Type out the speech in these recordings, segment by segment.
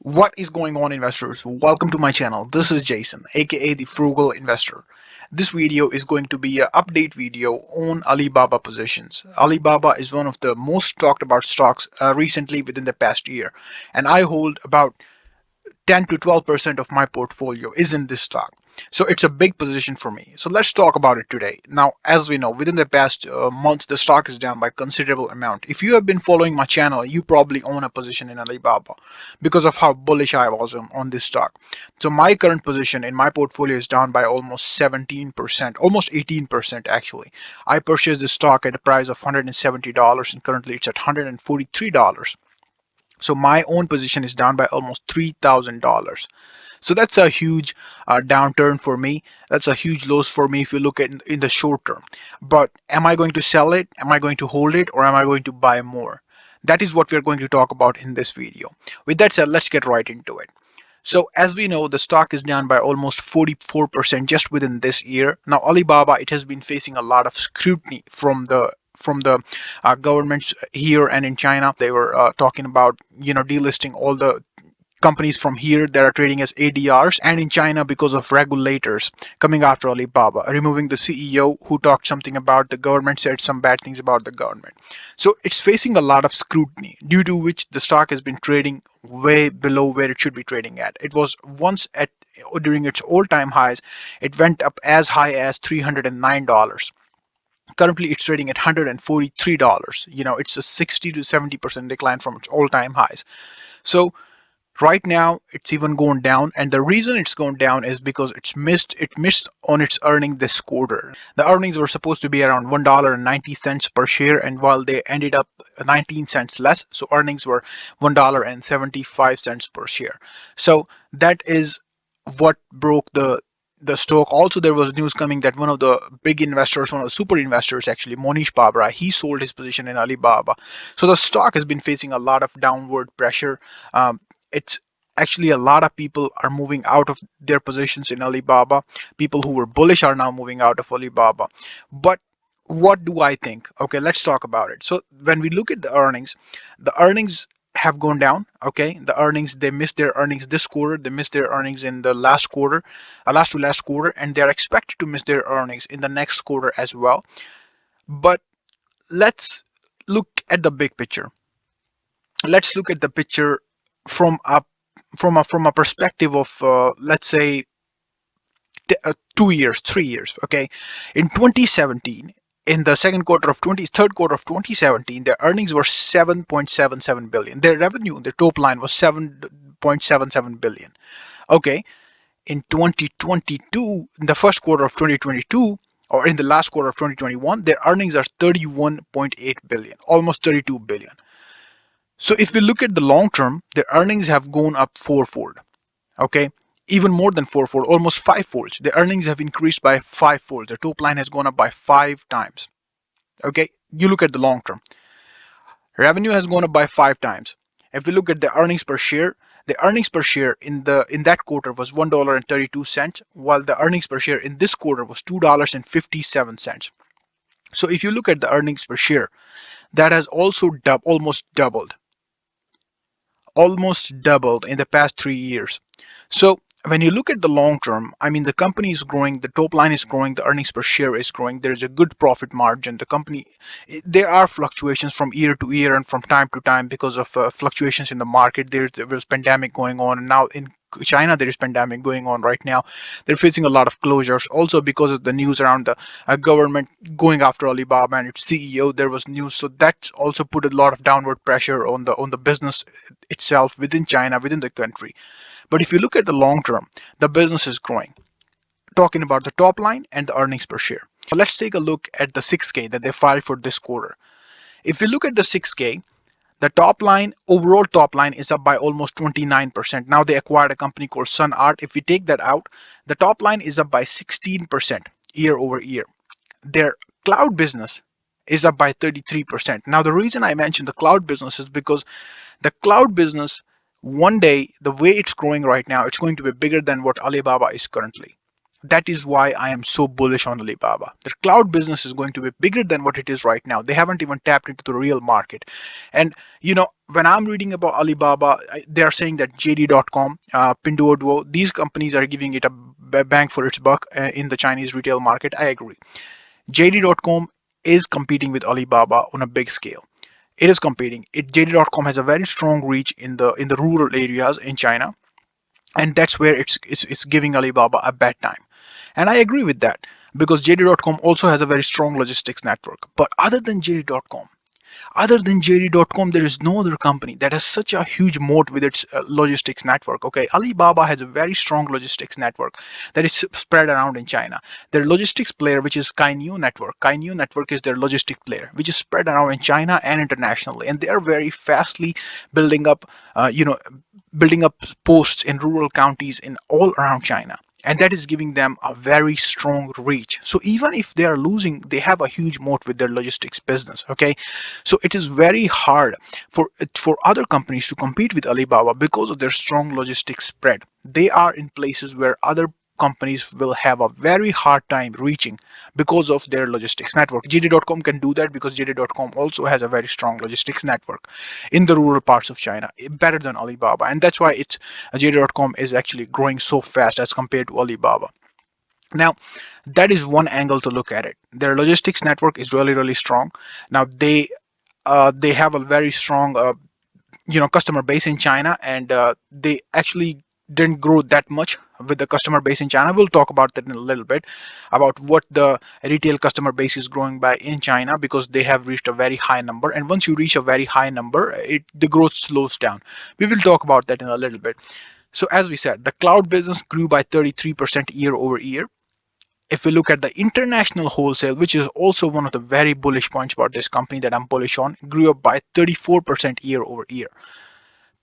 What is going on, investors? Welcome to my channel. This is Jason, aka the Frugal Investor. This video is going to be an update video on Alibaba positions. Alibaba is one of the most talked about stocks recently within the past year, and I hold about 10 to 12% of my portfolio is in this stock. So it's a big position for me. So let's talk about it today. Now, as we know, within the past months, the stock is down by considerable amount. If you have been following my channel, you probably own a position in Alibaba because of how bullish I was on this stock. So my current position in my portfolio is down by almost 17%, almost 18% actually. I purchased this stock at a price of $170 and currently it's at $143. So my own position is down by almost $3,000. So that's a huge downturn for me. That's a huge loss for me if you look at in the short term. But am I going to sell it? Am I going to hold it? Or am I going to buy more? That is what we're going to talk about in this video. With that said, let's get right into it. So as we know, the stock is down by almost 44% just within this year. Now Alibaba, it has been facing a lot of scrutiny from the governments here and in China. They were talking about delisting all the companies from here that are trading as ADRs, and in China because of regulators coming after Alibaba, removing the CEO who talked something about the government, said some bad things about the government. So it's facing a lot of scrutiny, due to which the stock has been trading way below where it should be trading at. It was once at during its all-time highs, it went up as high as $309. Currently it's trading at $143. It's a 60 to 70% decline from its all-time highs. So right now it's even going down, and the reason it's going down is because it missed on its earning this quarter. The earnings were supposed to be around $1.90 per share, and while they ended up 19 cents less, so earnings were $1.75 per share. So that is what broke the stock. Also, there was news coming that one of the big investors, one of the super investors actually, Monish Babra, he sold his position in Alibaba. So the stock has been facing a lot of downward pressure. It's actually a lot of people are moving out of their positions in Alibaba. People who were bullish are now moving out of Alibaba. But what do I think? Okay, let's talk about it. So when we look at the earnings have gone down. Okay, the earnings, they missed their earnings this quarter, they missed their earnings in the last quarter, last to last quarter, and they're expected to miss their earnings in the next quarter as well. But let's look at the big picture. Let's look at the picture from a from a perspective of let's say 2 years, 3 years. Okay, in 2017, in the third quarter of 2017, their earnings were 7.77 billion. Their revenue, their top line was 7.77 billion. Okay, in 2022, in the first quarter of 2022, or in the last quarter of 2021, their earnings are 31.8 billion, almost 32 billion. So if we look at the long term, their earnings have gone up fourfold. Okay, even more than fourfold, almost fivefold. The earnings have increased by fivefold. The top line has gone up by 5 times. Okay, you look at the long term, revenue has gone up by 5 times. If we look at the earnings per share, the earnings per share in that quarter was $1.32, while the earnings per share in this quarter was $2.57. So if you look at the earnings per share, that has also almost doubled in the past 3 years. So when you look at the long term, I mean, the company is growing, the top line is growing, the earnings per share is growing, there's a good profit margin. The company, there are fluctuations from year to year and from time to time because of fluctuations in the market. There was pandemic going on, and now in China there is pandemic going on right now. They're facing a lot of closures. Also because of the news around the government going after Alibaba and its CEO, there was news. So that also put a lot of downward pressure on the business itself within China, within the country. But if you look at the long term, the business is growing. Talking about the top line and the earnings per share. Let's take a look at the 6K that they filed for this quarter. If we look at the 6K, the top line, overall top line is up by almost 29%. Now they acquired a company called Sun Art. If we take that out, the top line is up by 16% year over year. Their cloud business is up by 33%. Now the reason I mentioned the cloud business is because the cloud business, one day, the way it's growing right now, it's going to be bigger than what Alibaba is currently. That is why I am so bullish on Alibaba. The cloud business is going to be bigger than what it is right now. They haven't even tapped into the real market. And when I'm reading about Alibaba, they are saying that JD.com, Pinduoduo, these companies are giving it a bang for its buck in the Chinese retail market. I agree. JD.com is competing with Alibaba on a big scale. It is competing. JD.com has a very strong reach in the rural areas in China, and that's where it's giving Alibaba a bad time. And I agree with that because JD.com also has a very strong logistics network. But other than JD.com, there is no other company that has such a huge moat with its logistics network. Okay, Alibaba has a very strong logistics network that is spread around in China. Their logistics player, which is Kainyu Network is their logistic player, which is spread around in China and internationally, and they are very fastly building up, uh, you know, building up posts in rural counties in all around China. And that is giving them a very strong reach. So even if they are losing, they have a huge moat with their logistics business. Okay, so it is very hard for other companies to compete with Alibaba because of their strong logistics spread. They are in places where other companies will have a very hard time reaching because of their logistics network. JD.com can do that because JD.com also has a very strong logistics network in the rural parts of China, better than Alibaba, and that's why it's JD.com is actually growing so fast as compared to Alibaba. Now, that is one angle to look at it. Their logistics network is really, really strong. Now, they have a very strong customer base in China, and they actually didn't grow that much with the customer base in China. We'll talk about that in a little bit about what the retail customer base is growing by in China, because they have reached a very high number, and once you reach a very high number, the growth slows down. We will talk about that in a little bit. So as we said, the cloud business grew by 33% year over year. If we look at the international wholesale, which is also one of the very bullish points about this company that I'm bullish on, grew up by 34% year over year.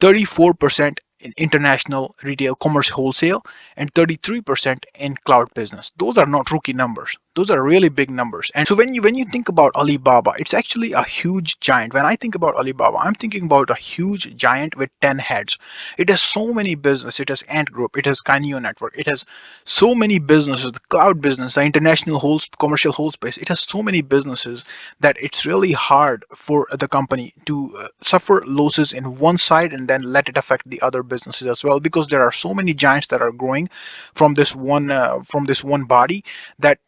34% in international retail commerce wholesale, and 33% in cloud business. Those are not rookie numbers. Those are really big numbers. And so when you think about Alibaba, it's actually a huge giant. When I think about Alibaba, I'm thinking about a huge giant with 10 heads. It has so many businesses. It has Ant Group, it has Kaineo Network, it has so many businesses, the cloud business, the international whole commercial whole space. It has so many businesses that it's really hard for the company to suffer losses in one side and then let it affect the other businesses as well, because there are so many giants that are growing from this one body, that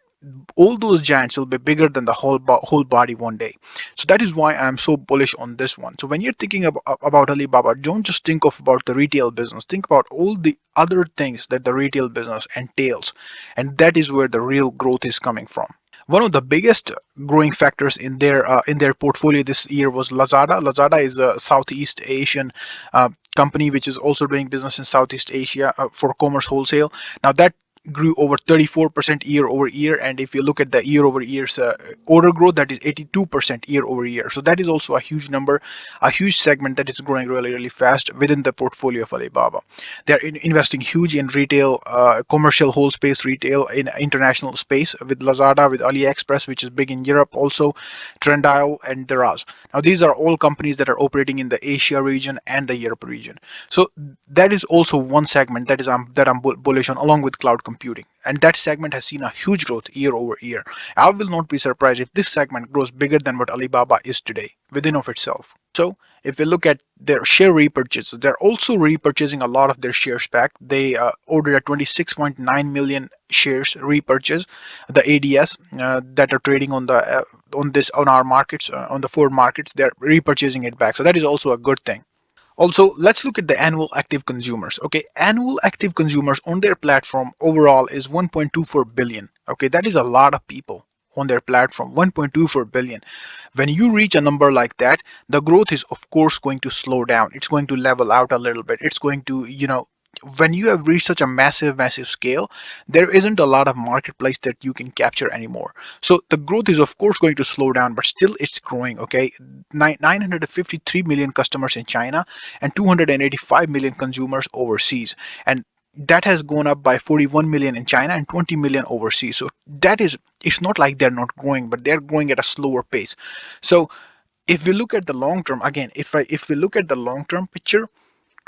all those giants will be bigger than the whole body one day. So that is why I'm so bullish on this one. So when you're thinking about Alibaba, don't just think of about the retail business. Think about all the other things that the retail business entails, and that is where the real growth is coming from. One of the biggest growing factors in their portfolio this year was Lazada. Lazada is a Southeast Asian company which is also doing business in Southeast Asia for commerce wholesale. Now that grew over 34% year over year, and if you look at the year over year's order growth, that is 82% year over year. So that is also a huge number, a huge segment that is growing really, really fast within the portfolio of Alibaba. They're investing huge in retail, commercial whole space retail in international space with Lazada, with AliExpress, which is big in Europe, also Trendyol and Daraz. Now these are all companies that are operating in the Asia region and the Europe region. So that is also one segment that I'm bullish on, along with cloud computing, and that segment has seen a huge growth year over year. I will not be surprised if this segment grows bigger than what Alibaba is today within of itself. So if we look at their share repurchases, they're also repurchasing a lot of their shares back. They ordered a 26.9 million shares repurchase, the ADS that are trading on our markets, on the four markets. They're repurchasing it back, so that is also a good thing. Also, let's look at the annual active consumers. Okay, annual active consumers on their platform overall is 1.24 billion. Okay, that is a lot of people on their platform, 1.24 billion. When you reach a number like that, the growth is of course going to slow down. It's going to level out a little bit. It's going to, when you have reached such a massive scale, there isn't a lot of marketplace that you can capture anymore. So the growth is of course going to slow down, but still it's growing. Okay, 953 million customers in China and 285 million consumers overseas, and that has gone up by 41 million in China and 20 million overseas. So that is, it's not like they're not growing, but they're growing at a slower pace. So if we look at the long term, again, if we look at the long term picture,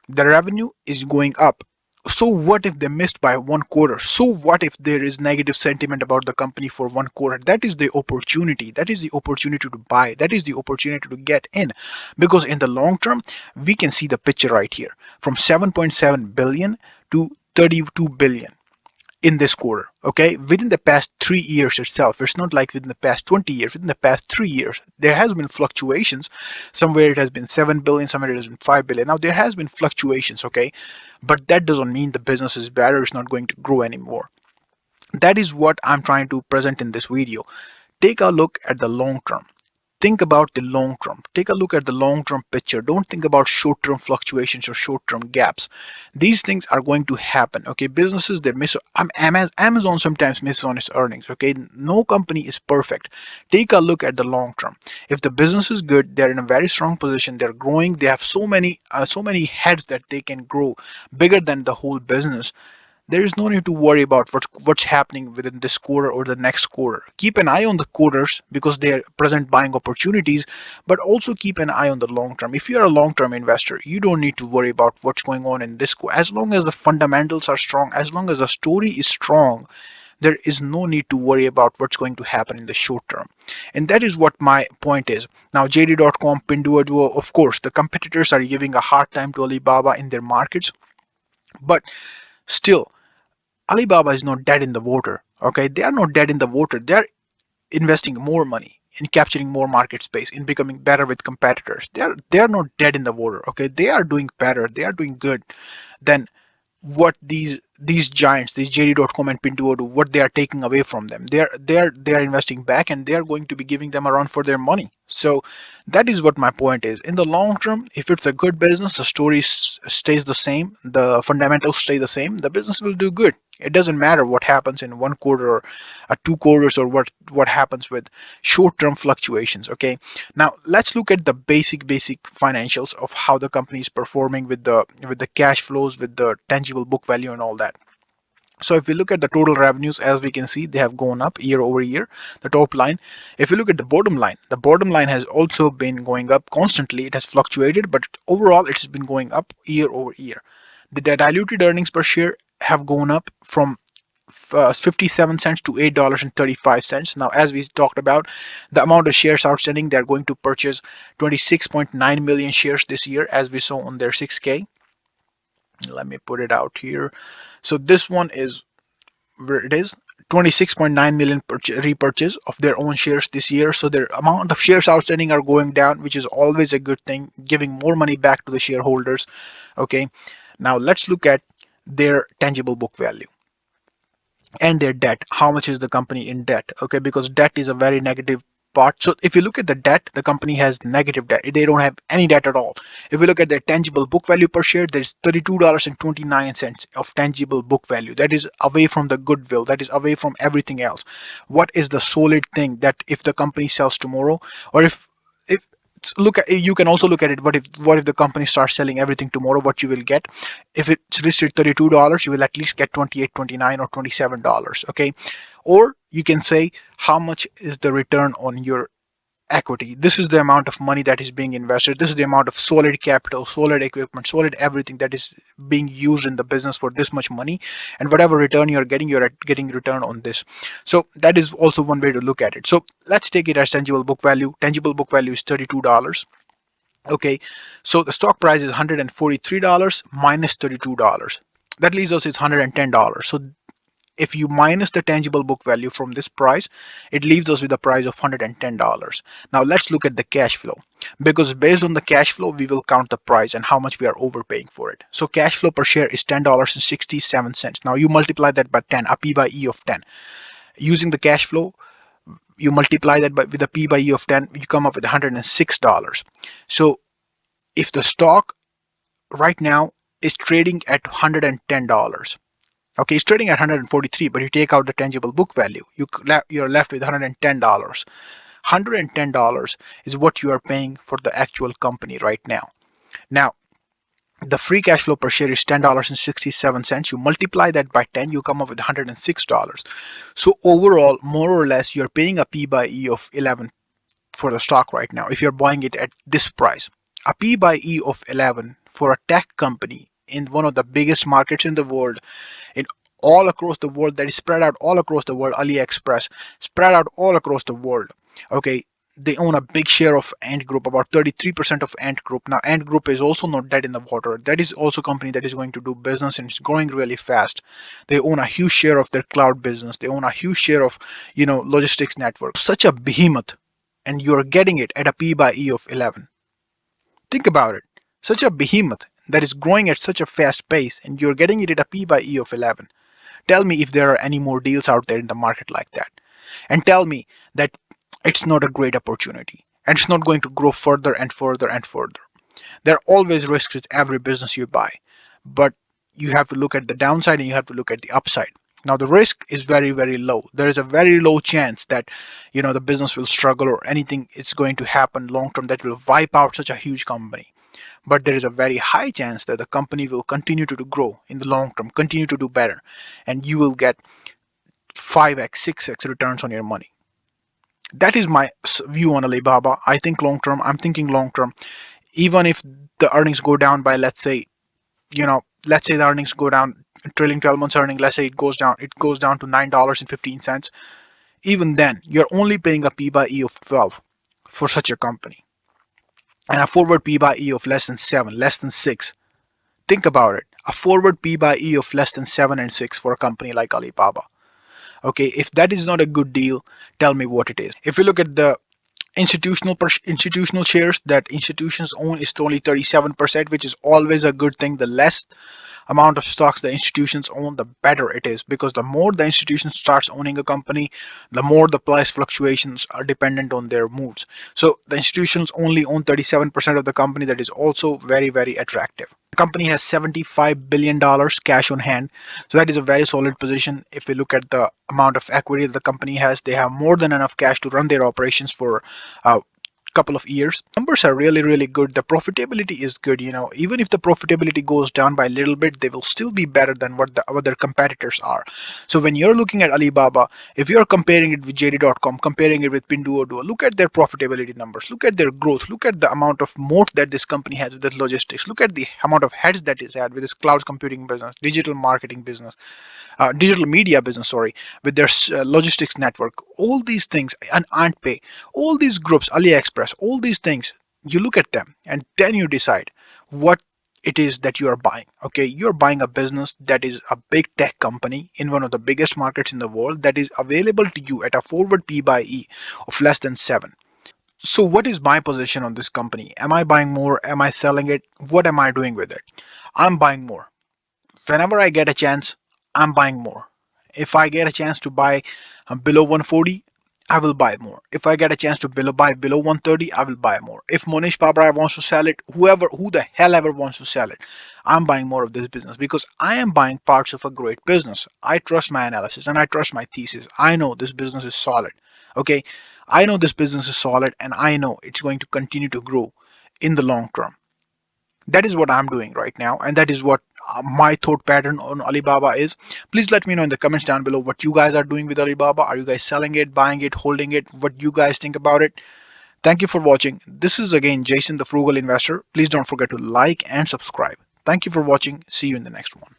the revenue is going up So what if they missed by one quarter? So what if there is negative sentiment about the company for one quarter? That is the opportunity. That is the opportunity to buy. That is the opportunity to get in. Because in the long term, we can see the picture right here from 7.7 billion to 32 billion in this quarter. Okay, within the past 3 years itself, it's not like within the past 20 years. Within the past 3 years, there has been fluctuations. Somewhere it has been 7 billion, somewhere it has been 5 billion. Now there has been fluctuations. Okay, but that doesn't mean the business is bad or it's not going to grow anymore. That is what I'm trying to present in this video. Take a look at the long term. Think about the long term. Take a look at the long term picture. Don't think about short term fluctuations or short term gaps. These things are going to happen. Okay, businesses they miss. Amazon sometimes misses on its earnings. Okay, no company is perfect. Take a look at the long term. If the business is good, they're in a very strong position. They're growing. They have so many heads that they can grow bigger than the whole business. There is no need to worry about what's happening within this quarter or the next quarter. Keep an eye on the quarters because they are present buying opportunities, but also keep an eye on the long term. If you're a long term investor, you don't need to worry about what's going on in this quarter. As long as the fundamentals are strong, as long as the story is strong, there is no need to worry about what's going to happen in the short term. And that is what my point is. Now, JD.com, Pinduoduo, of course, the competitors are giving a hard time to Alibaba in their markets, but still, Alibaba is not dead in the water. Okay, they are not dead in the water. They are investing more money in capturing more market space, in becoming better with competitors. They are not dead in the water. Okay, they are doing better. They are doing good than what these giants, these JD.com and Pinduoduo, what they are taking away from them. They are investing back, and they are going to be giving them a run for their money. So that is what my point is. In the long term, if it's a good business, the story stays the same, the fundamentals stay the same, the business will do good. It doesn't matter what happens in one quarter or 2 quarters, or what happens with short-term fluctuations. Okay, now let's look at the basic financials of how the company is performing with the cash flows, with the tangible book value and all that. So if we look at the total revenues, as we can see, they have gone up year over year, the top line. If you look at the bottom line has also been going up constantly. It has fluctuated, but overall it has been going up year over year. The diluted earnings per share have gone up from 57 cents to $8.35. Now, as we talked about, the amount of shares outstanding, they're going to purchase 26.9 million shares this year, as we saw on their 6K. Let me put it out here. So this one is where it is, 26.9 million repurchase of their own shares this year. So their amount of shares outstanding are going down, which is always a good thing, giving more money back to the shareholders. Okay, now let's look at their tangible book value and their debt. How much is the company in debt? Okay, because debt is a very negative part. So if you look at the debt, the company has negative debt. They don't have any debt at all. If you look at their tangible book value per share, there's $32.29 of tangible book value. That is away from the goodwill, that is away from everything else. What is the solid thing that if the company sells tomorrow, or if look at, you can also look at it, what if the company starts selling everything tomorrow, what you will get? If it's listed $32, you will at least get 28, 29, or $27. Okay, or you can say how much is the return on your equity. This is the amount of money that is being invested. This is the amount of solid capital, solid equipment, solid everything that is being used in the business for this much money, and whatever return you're getting return on this. So that is also one way to look at it. So let's take it as tangible book value. Tangible book value is $32. Okay, so the stock price is $143 minus $32. That leaves us is $110. So if you minus the tangible book value from this price, it leaves us with a price of $110. Now let's look at the cash flow, because based on the cash flow, we will count the price and how much we are overpaying for it. So cash flow per share is $10.67. Now you multiply that by 10, a P by E of 10. Using the cash flow, you multiply that with a P by E of 10, you come up with $106. So if the stock right now is trading at $110, okay, it's trading at 143, but you take out the tangible book value, you're left with $110. $110 is what you are paying for the actual company right now. Now, the free cash flow per share is $10.67. You multiply that by 10, you come up with $106. So overall, more or less, you're paying a P by E of 11 for the stock right now if you're buying it at this price. A P by E of 11 for a tech company in one of the biggest markets in the world, in all across the world, that is spread out all across the world. AliExpress spread out all across the world. Okay, they own a big share of Ant Group, about 33% of Ant Group. Now, Ant Group is also not dead in the water. That is also a company that is going to do business and it's growing really fast. They own a huge share of their cloud business. They own a huge share of, logistics network. Such a behemoth, and you're getting it at a P by E of 11. Think about it. Such a behemoth that is growing at such a fast pace, and you're getting it at a P by E of 11. Tell me if there are any more deals out there in the market like that. And tell me that it's not a great opportunity and it's not going to grow further and further and further. There are always risks with every business you buy, but you have to look at the downside and you have to look at the upside. Now the risk is very, very low. There is a very low chance that the business will struggle or anything it's going to happen long term that will wipe out such a huge company. But there is a very high chance that the company will continue to grow in the long term, continue to do better, and you will get 5x, 6x returns on your money. That is my view on Alibaba. I think long term, I'm thinking long term. Even if the earnings go down by, let's say the earnings go down, trailing 12 months earning, let's say it goes down to $9.15. Even then, you're only paying a P by E of 12 for such a company, and a forward P by E of less than 7, less than 6. Think about it. A forward P by E of less than 7 and 6 for a company like Alibaba. Okay, if that is not a good deal, tell me what it is. If you look at the institutional shares that institutions own, is only 37%, which is always a good thing. The less amount of stocks the institutions own, the better it is, because the more the institution starts owning a company, the more the price fluctuations are dependent on their moves. So the institutions only own 37% of the company. That is also very, very attractive. The company has $75 billion cash on hand, so that is a very solid position. If we look at the amount of equity that the company has, they have more than enough cash to run their operations for a couple of years. Numbers are really, really good. The profitability is good. Even if the profitability goes down by a little bit, they will still be better than what the other competitors are. So when you're looking at Alibaba, if you're comparing it with JD.com, comparing it with Pinduoduo, look at their profitability numbers, look at their growth, look at the amount of moat that this company has with its logistics, look at the amount of heads that is had with its cloud computing business, digital marketing business, digital media business, sorry, with their logistics network, all these things, and AntPay, all these groups, AliExpress, all these things, you look at them and then you decide what it is that you are buying. Okay, you're buying a business that is a big tech company in one of the biggest markets in the world that is available to you at a forward P by E of less than 7. So what is my position on this company? Am I buying more? Am I selling it? What am I doing with it? I'm buying more. Whenever I get a chance, I'm buying more. If I get a chance to buy below 140, I will buy more. If I get a chance to buy below 130, I will buy more. If Monish Pabrai wants to sell it, who the hell ever wants to sell it, I'm buying more of this business because I am buying parts of a great business. I trust my analysis and I trust my thesis. I know this business is solid. Okay, I know this business is solid and I know it's going to continue to grow in the long term. That is what I'm doing right now, and that is what my thought pattern on Alibaba is. Please let me know in the comments down below what you guys are doing with Alibaba. Are you guys selling it, buying it, holding it? What you guys think about it? Thank you for watching. This is again Jason, the Frugal Investor. Please don't forget to like and subscribe. Thank you for watching. See you in the next one.